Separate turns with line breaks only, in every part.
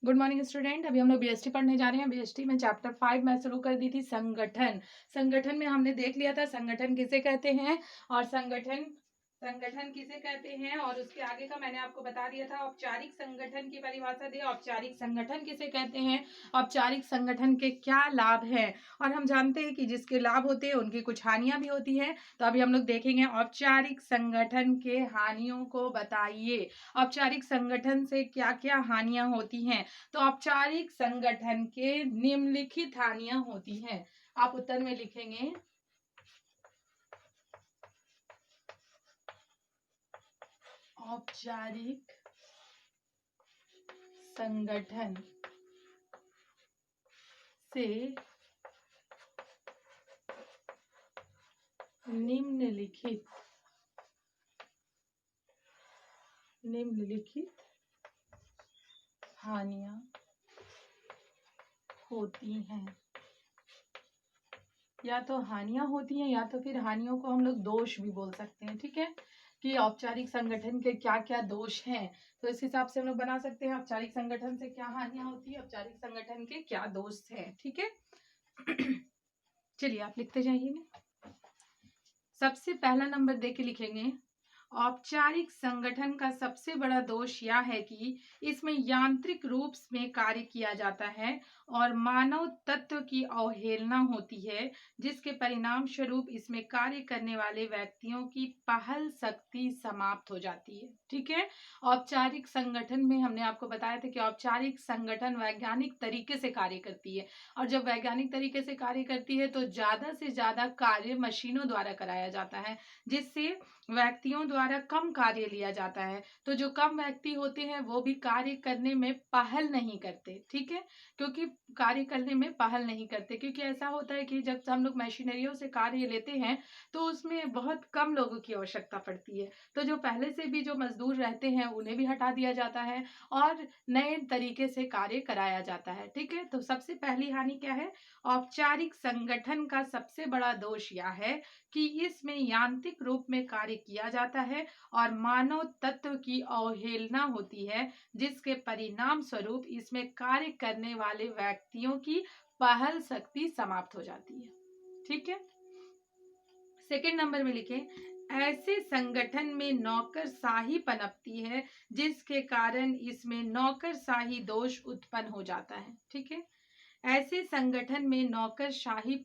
Good morning student. अभी हम लोग बीएसटी पढ़ने जा रहे हैं। बीएसटी में चैप्टर 5 में शुरू कर दी थी संगठन। संगठन में हमने देख लिया था संगठन किसे कहते हैं और संगठन संगठन किसे कहते हैं, और उसके आगे का मैंने आपको बता दिया था। औपचारिक संगठन की परिभाषा दी। औपचारिक संगठन किसे कहते हैं, औपचारिक संगठन के क्या लाभ हैं, और हम जानते हैं कि जिसके लाभ होते हैं उनकी कुछ हानियां भी होती हैं। तो अभी हम लोग देखेंगे औपचारिक संगठन के हानियों को बताइए। औपचारिक संगठन से क्या क्या हानियां होती हैं। तो औपचारिक संगठन के निम्नलिखित हानियां होती हैं। आप उत्तर में लिखेंगे औपचारिक संगठन से निम्नलिखित हानियां होती हैं। या तो हानियां होती हैं या तो फिर हानियों को हम लोग दोष भी बोल सकते हैं। ठीक है, कि औपचारिक संगठन के क्या क्या दोष हैं, तो इस हिसाब से हम लोग बना सकते हैं औपचारिक संगठन से क्या हानियां होती है, औपचारिक संगठन के क्या दोष हैं। ठीक है चलिए आप लिखते जाइए। सबसे पहला नंबर देके लिखेंगे, औपचारिक संगठन का सबसे बड़ा दोष यह है कि इसमें यांत्रिक रूप में कार्य किया जाता है और मानव तत्व की अवहेलना होती है, जिसके परिणाम स्वरूप इसमें कार्य करने वाले व्यक्तियों की पहल शक्ति समाप्त हो जाती है। ठीक है, औपचारिक संगठन में हमने आपको बताया था कि औपचारिक संगठन वैज्ञानिक तरीके से कार्य करती है, और जब वैज्ञानिक तरीके से कार्य करती है तो ज्यादा से ज्यादा कार्य मशीनों द्वारा कराया जाता है, जिससे व्यक्तियों द्वारा कम कार्य लिया जाता है। तो जो कम व्यक्ति होते हैं वो भी कार्य करने में पहल नहीं करते। ठीक है, क्योंकि कार्य करने में पहल नहीं करते, क्योंकि ऐसा होता है कि जब हम लोग मशीनरियों से कार्य लेते हैं तो उसमें बहुत कम लोगों की आवश्यकता पड़ती है। तो जो पहले से भी जो मजदूर रहते हैं उन्हें भी हटा दिया जाता है और नए तरीके से कार्य कराया जाता है। ठीक है, तो सबसे पहली हानि क्या है, औपचारिक संगठन का सबसे बड़ा दोष यह है कि इसमें यांत्रिक रूप में कार्य किया जाता है और मानव तत्व की अवहेलना होती है, जिसके परिणाम स्वरूप इसमें कार्य करने वाले व्यक्तियों की पहल शक्ति समाप्त हो जाती है। ठीक है, सेकंड नंबर में लिखें, ऐसे संगठन में नौकरशाही पनपती है, जिसके कारण इसमें नौकरशाही दोष उत्पन्न हो जाता है। ठीक है, ऐसे संगठन में नौकरशाही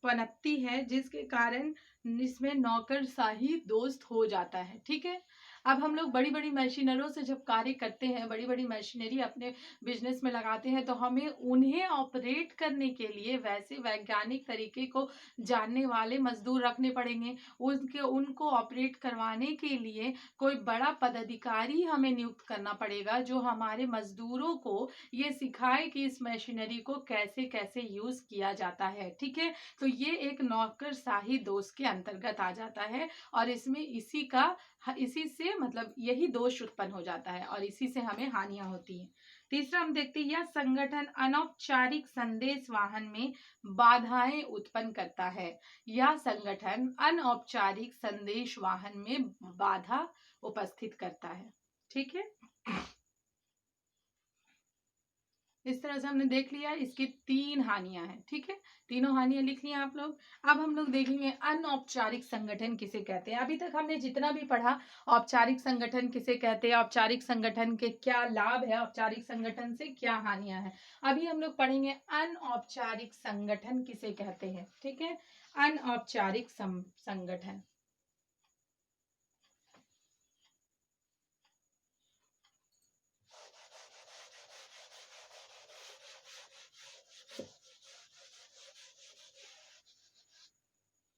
पनपती है जिसके कारण इसमें नौकरशाही दोस्त हो जाता है। ठीक है, अब हम लोग बड़ी बड़ी मशीनरों से जब कार्य करते हैं, बड़ी बड़ी मशीनरी अपने बिजनेस में लगाते हैं, तो हमें उन्हें ऑपरेट करने के लिए वैसे वैज्ञानिक तरीके को जानने वाले मजदूर रखने पड़ेंगे। उनको ऑपरेट करवाने के लिए कोई बड़ा पदाधिकारी हमें नियुक्त करना पड़ेगा, जो हमारे मजदूरों को ये सिखाए कि इस मशीनरी को कैसे कैसे यूज किया जाता है। ठीक है, तो ये एक नौकरशाही दोष के अंतर्गत आ जाता है, और इसमें इसी से मतलब यही दोष उत्पन्न हो जाता है और इसी से हमें हानियां होती हैं। तीसरा हम देखते हैं, यह संगठन अनौपचारिक संदेश वाहन में बाधाएं उत्पन्न करता है। यह संगठन अनौपचारिक संदेश वाहन में बाधा उपस्थित करता है। ठीक है, इस तरह से हमने देख लिया इसकी तीन हानियां हैं। ठीक है, तीनों हानियां लिख लिया आप लोग। अब हम लोग देखेंगे अनौपचारिक संगठन किसे कहते हैं। अभी तक हमने जितना भी पढ़ा, औपचारिक संगठन किसे कहते हैं, औपचारिक संगठन के क्या लाभ है, औपचारिक संगठन से क्या हानियां हैं। अभी हम लोग पढ़ेंगे अनौपचारिक संगठन किसे कहते हैं। ठीक है, अनौपचारिक संगठन।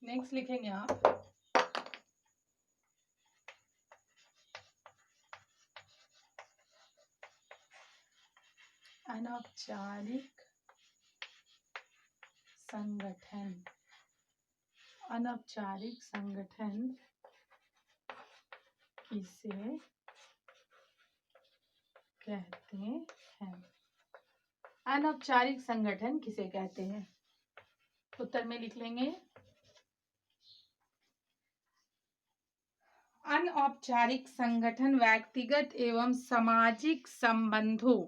नेक्स्ट लिखेंगे आप, अनौपचारिक संगठन। अनौपचारिक संगठन किसे कहते हैं। अनौपचारिक संगठन किसे कहते हैं, उत्तर में लिख लेंगे, अनौपचारिक संगठन व्यक्तिगत एवं सामाजिक संबंधों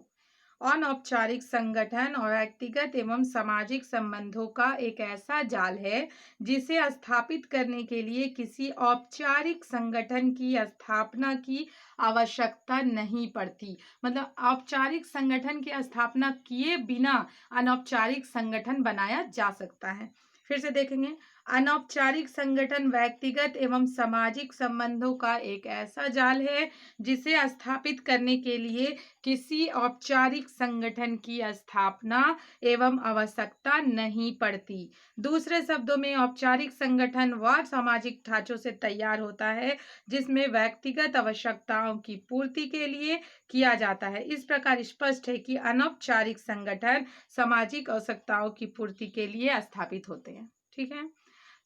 अनौपचारिक संगठन और व्यक्तिगत एवं सामाजिक संबंधों का एक ऐसा जाल है जिसे स्थापित करने के लिए किसी औपचारिक संगठन की स्थापना की आवश्यकता नहीं पड़ती। मतलब औपचारिक संगठन की स्थापना किए बिना अनौपचारिक संगठन बनाया जा सकता है। फिर से देखेंगे, अनौपचारिक संगठन व्यक्तिगत एवं सामाजिक संबंधों का एक ऐसा जाल है जिसे स्थापित करने के लिए किसी औपचारिक संगठन की स्थापना एवं आवश्यकता नहीं पड़ती। दूसरे शब्दों में, औपचारिक संगठन वह सामाजिक ढांचों से तैयार होता है जिसमें व्यक्तिगत आवश्यकताओं की पूर्ति के लिए किया जाता है। इस प्रकार स्पष्ट है कि अनौपचारिक संगठन सामाजिक आवश्यकताओं की पूर्ति के लिए स्थापित होते हैं। ठीक है।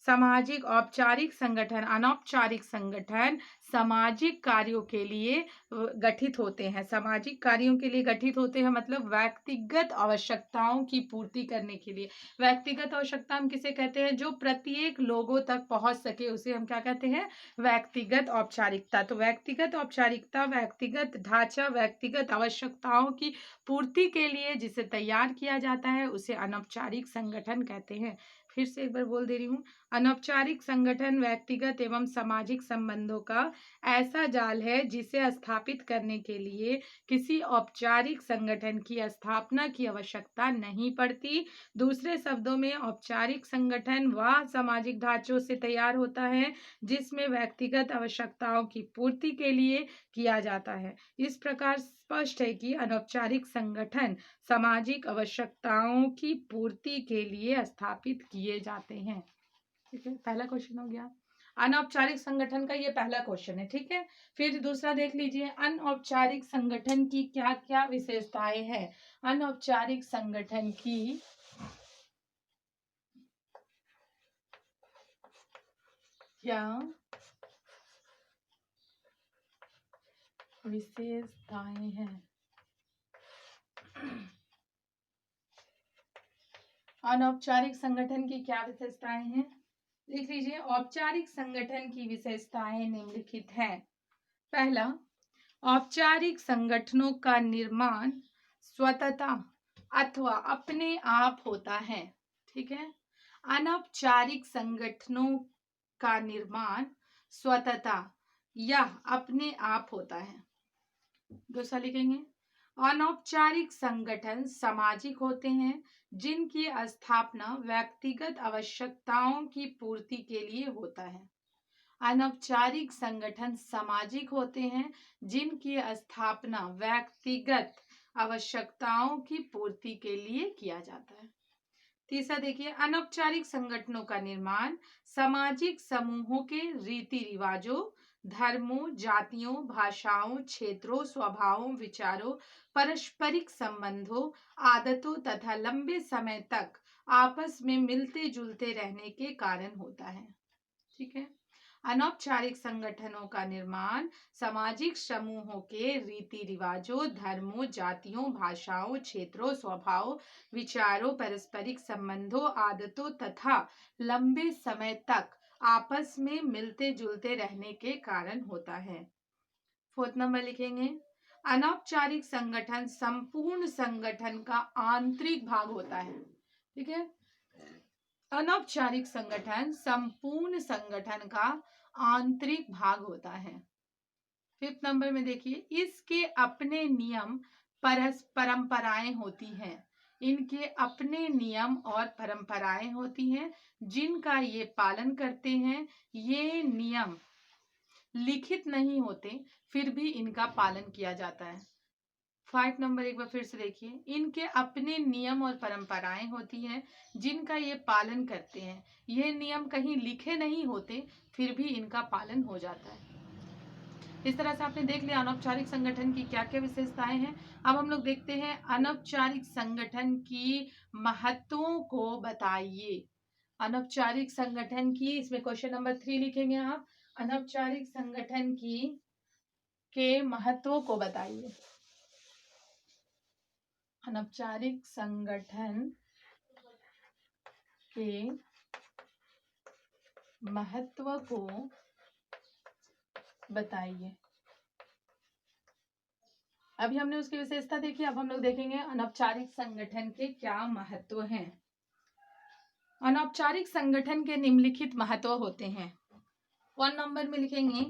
सामाजिक औपचारिक संगठन, अनौपचारिक संगठन सामाजिक कार्यों के लिए गठित होते हैं। सामाजिक कार्यों के लिए गठित होते हैं मतलब व्यक्तिगत आवश्यकताओं की पूर्ति करने के लिए। व्यक्तिगत आवश्यकता हम किसे कहते हैं? जो प्रत्येक लोगों तक पहुंच सके उसे हम क्या कहते हैं? व्यक्तिगत औपचारिकता। तो व्यक्तिगत औपचारिकता, व्यक्तिगत ढांचा, व्यक्तिगत आवश्यकताओं की पूर्ति के लिए जिसे तैयार किया जाता है उसे अनौपचारिक संगठन कहते हैं। फिर से एक बार बोल दे रही हूँ, अनौपचारिक संगठन व्यक्तिगत एवं सामाजिक संबंधों का ऐसा जाल है जिसे स्थापित करने के लिए किसी औपचारिक संगठन की स्थापना की आवश्यकता नहीं पड़ती। दूसरे शब्दों में, औपचारिक संगठन वह सामाजिक ढांचों से तैयार होता है जिसमें व्यक्तिगत आवश्यकताओं की पूर्ति के लिए किया जाता है। इस प्रकार स्पष्ट है कि अनौपचारिक संगठन सामाजिक आवश्यकताओं की पूर्ति के लिए स्थापित किए जाते हैं। ठीक है, पहला क्वेश्चन हो गया। अनौपचारिक संगठन का ये पहला क्वेश्चन है। ठीक है, फिर दूसरा देख लीजिए, अनौपचारिक संगठन की क्या क्या विशेषताएं हैं। अनौपचारिक संगठन की क्या विशेषताएं हैं? अनौपचारिक संगठन की क्या विशेषताएं हैं? देख लीजिए, औपचारिक संगठन की विशेषताएं निम्नलिखित हैं। पहला, औपचारिक संगठनों का निर्माण स्वतः अथवा अपने आप होता है। ठीक है, अनौपचारिक संगठनों का निर्माण स्वतः या अपने आप होता है। दूसरा लिखेंगे, अनौपचारिक संगठन सामाजिक होते हैं जिनकी स्थापना व्यक्तिगत आवश्यकताओं की पूर्ति के लिए होता है। अनौपचारिक संगठन सामाजिक होते हैं जिनकी स्थापना व्यक्तिगत आवश्यकताओं की पूर्ति के लिए किया जाता है। तीसरा देखिए, अनौपचारिक संगठनों का निर्माण सामाजिक समूहों के रीति रिवाजों, धर्मों, जातियों, भाषाओं, क्षेत्रों, स्वभावों, विचारों, पारस्परिक संबंधों, आदतों तथा लंबे समय तक आपस में मिलते जुलते रहने के कारण होता है। ठीक है, अनौपचारिक संगठनों का निर्माण सामाजिक समूहों के रीति रिवाजों, धर्मों, जातियों, भाषाओं, क्षेत्रों, स्वभाव, विचारों, पारस्परिक संबंधों, आदतों तथा लंबे समय तक आपस में मिलते जुलते रहने के कारण होता है। फोर्थ नंबर लिखेंगे, अनौपचारिक संगठन संपूर्ण संगठन का आंतरिक भाग होता है। ठीक है, अनौपचारिक संगठन संपूर्ण संगठन का आंतरिक भाग होता है। फिफ्थ नंबर में देखिए, इसके अपने नियम परंपराएं होती हैं। इनके अपने नियम और परंपराएं होती हैं जिनका ये पालन करते हैं। ये नियम लिखित नहीं होते फिर भी इनका पालन किया जाता है। 5 नंबर एक बार फिर से देखिए, इनके अपने नियम और परंपराएं होती हैं जिनका ये पालन करते हैं। ये नियम कहीं लिखे नहीं होते फिर भी इनका पालन हो जाता है। इस तरह से आपने देख लिया अनौपचारिक संगठन की क्या क्या विशेषताएं हैं। अब हम लोग देखते हैं अनौपचारिक संगठन की महत्वों को बताइए। अनौपचारिक संगठन की, इसमें क्वेश्चन नंबर 3 लिखेंगे आप, अनौपचारिक संगठन की के महत्वों को बताइए। अनौपचारिक संगठन के महत्व को बताइए। अभी हमने उसकी विशेषता देखी, अब हम लोग देखेंगे अनौपचारिक संगठन के क्या महत्व हैं। अनौपचारिक संगठन के निम्नलिखित महत्व होते हैं। 1 नंबर में लिखेंगे,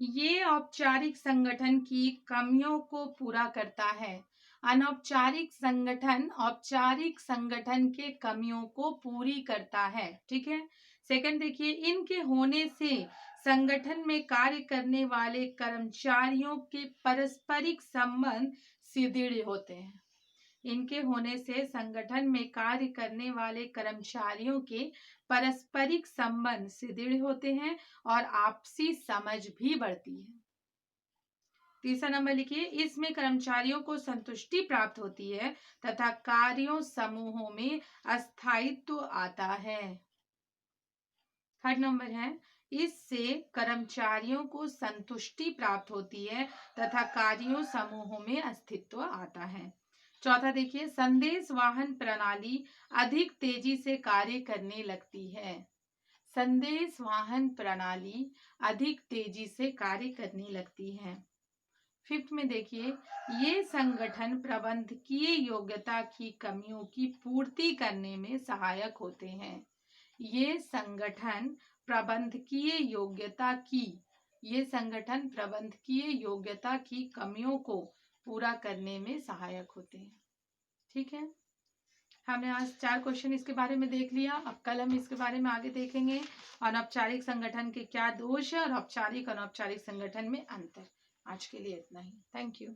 ये औपचारिक संगठन की कमियों को पूरा करता है। अनौपचारिक संगठन औपचारिक संगठन के कमियों को पूरी करता है। ठीक है। सेकंड देखिए, इनके होने से संगठन में कार्य करने वाले कर्मचारियों के पारस्परिक संबंध सुदृढ़ होते हैं। इनके होने से संगठन में कार्य करने वाले कर्मचारियों के पारस्परिक संबंध सुदृढ़ होते हैं और आपसी समझ भी बढ़ती है। तीसरा नंबर लिखिए, इसमें कर्मचारियों को संतुष्टि प्राप्त होती है तथा कार्यों समूहों में अस्थायित्व आता है। थर्ड नंबर है, इससे कर्मचारियों को संतुष्टि प्राप्त होती है तथा कार्यों समूहों में अस्तित्व आता है। चौथा देखिए, संदेश वाहन प्रणाली अधिक तेजी से कार्य करने लगती है। संदेश वाहन प्रणाली अधिक तेजी से कार्य करने लगती है। फिफ्थ में देखिए, ये संगठन प्रबंधकीय योग्यता की कमियों की पूर्ति करने में सहायक होते हैं। ये संगठन प्रबंधकीय योग्यता की कमियों को पूरा करने में सहायक होते हैं। ठीक है, हमने आज 4 क्वेश्चन इसके बारे में देख लिया। अब कल हम इसके बारे में आगे देखेंगे, अनौपचारिक संगठन के क्या दोष है और औपचारिक अनौपचारिक संगठन में अंतर। आज के लिए इतना ही। Thank you.